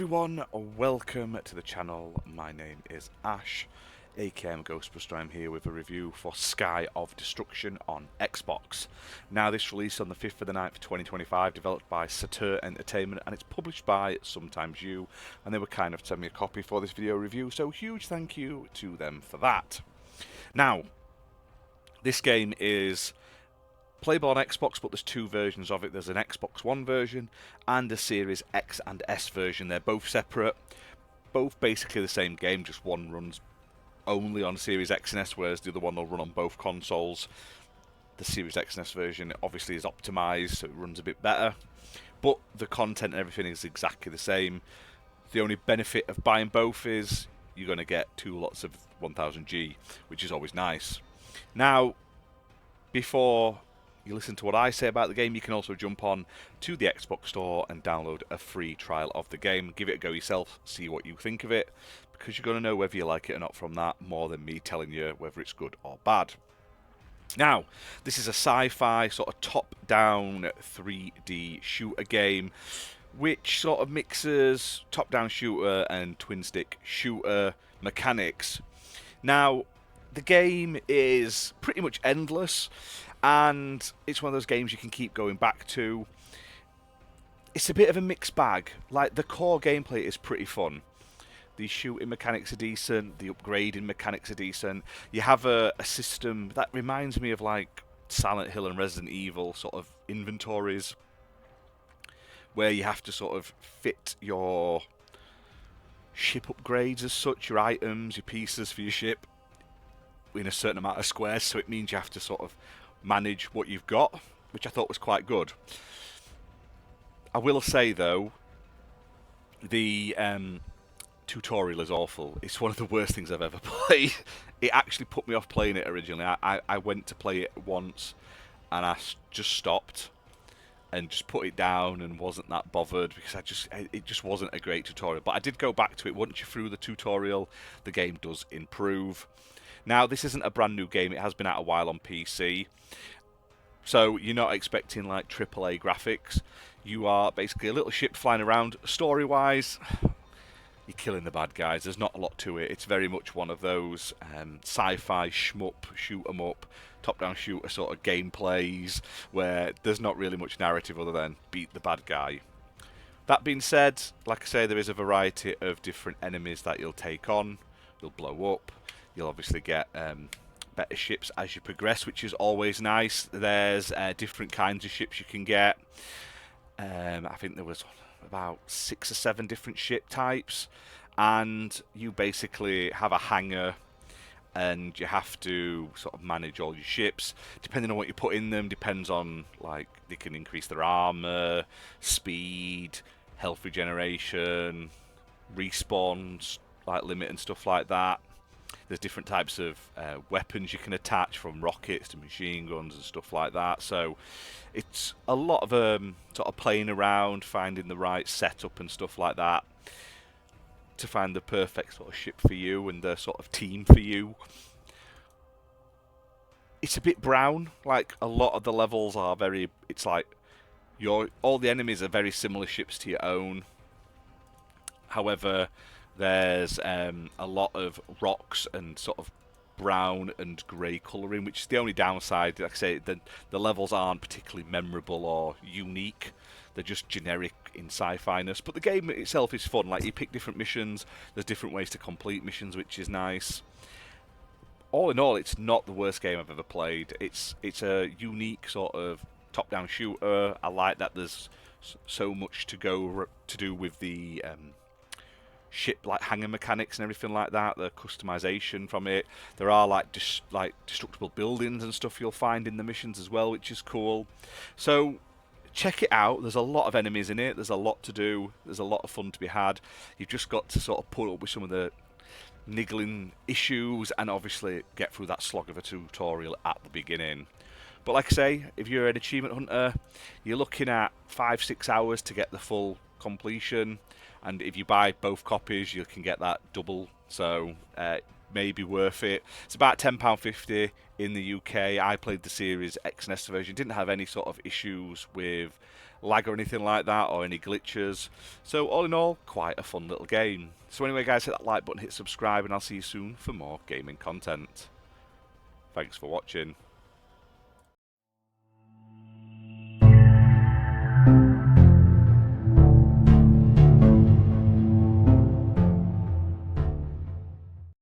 everyone, welcome to the channel. My name is Ash, aka Ghostbuster. I'm here with a review for Sky of Destruction on Xbox. Now this released on the 5th of the 9th 2025, developed by Satyr Entertainment, and it's published by Sometimes You, and they were kind enough to send me a copy for this video review, so huge thank you to them for that. Now, this game is playable on Xbox, but there's two versions of it. There's an Xbox One version and a Series X and S version. They're both separate, both basically the same game, just one runs only on Series X and S, whereas the other one will run on both consoles. The Series X and S version obviously is optimized, so it runs a bit better, but the content and everything is exactly the same. The only benefit of buying both is you're going to get two lots of 1000G, which is always nice. Now, before you listen to what I say about the game, you can also jump on to the Xbox store and download a free trial of the game. Give it a go yourself, see what you think of it, because you're going to know whether you like it or not from that, more than me telling you whether it's good or bad. Now, this is a sci-fi sort of top-down 3D shooter game, which sort of mixes top-down shooter and twin-stick shooter mechanics. Now, the game is pretty much endless, and it's one of those games you can keep going back to. It's a bit of a mixed bag. Like, the core gameplay is pretty fun. The shooting mechanics are decent, the upgrading mechanics are decent. You have a system that reminds me of like Silent Hill and Resident Evil sort of inventories, where you have to sort of fit your ship upgrades as such, your items, your pieces for your ship, in a certain amount of squares, so it means you have to sort of manage what you've got, which I thought was quite good. I will say though, the tutorial is awful. It's one of the worst things I've ever played. It actually put me off playing it originally. I went to play it once and I just stopped and just put it down and wasn't that bothered, because it just wasn't a great tutorial. But I did go back to it. Once you're through the tutorial, the game does improve. Now, this isn't a brand new game. It has been out a while on PC. So you're not expecting like AAA graphics. You are basically a little ship flying around. Story-wise, you're killing the bad guys. There's not a lot to it. It's very much one of those sci-fi shmup, shoot-em-up, top-down shooter sort of gameplays where there's not really much narrative other than beat the bad guy. That being said, like I say, there is a variety of different enemies that you'll take on. You'll blow up. You'll obviously get better ships as you progress, which is always nice. There's different kinds of ships you can get. I think there was about 6 or 7 different ship types, and you basically have a hangar and you have to sort of manage all your ships. Depending on what you put in them, depends on, like, they can increase their armor, speed, health regeneration, respawns, like limit and stuff like that. There's different types of weapons you can attach, from rockets to machine guns and stuff like that. So it's a lot of sort of playing around, finding the right setup and stuff like that to find the perfect sort of ship for you and the sort of team for you. It's a bit brown. Like, a lot of the levels are very, it's like all the enemies are very similar ships to your own. However, there's a lot of rocks and sort of brown and grey colouring, which is the only downside. Like I say, the levels aren't particularly memorable or unique. They're just generic in sci-fi-ness. But the game itself is fun. Like, you pick different missions. There's different ways to complete missions, which is nice. All in all, it's not the worst game I've ever played. It's a unique sort of top-down shooter. I like that there's so much to do with the ship, like hangar mechanics and everything like that, the customization from it. There are like destructible buildings and stuff you'll find in the missions as well, which is cool. So check it out. There's a lot of enemies in it. There's a lot to do. There's a lot of fun to be had. You've just got to sort of put up with some of the niggling issues and obviously get through that slog of a tutorial at the beginning. But like I say, if you're an achievement hunter, you're looking at 5-6 hours to get the full completion. And if you buy both copies, you can get that double. So may be worth it. It's about £10.50 in the UK. I played the Series X and S version, didn't have any sort of issues with lag or anything like that, or any glitches. So all in all, quite a fun little game. So anyway guys, hit that like button, hit subscribe, and I'll see you soon for more gaming content. Thanks for watching.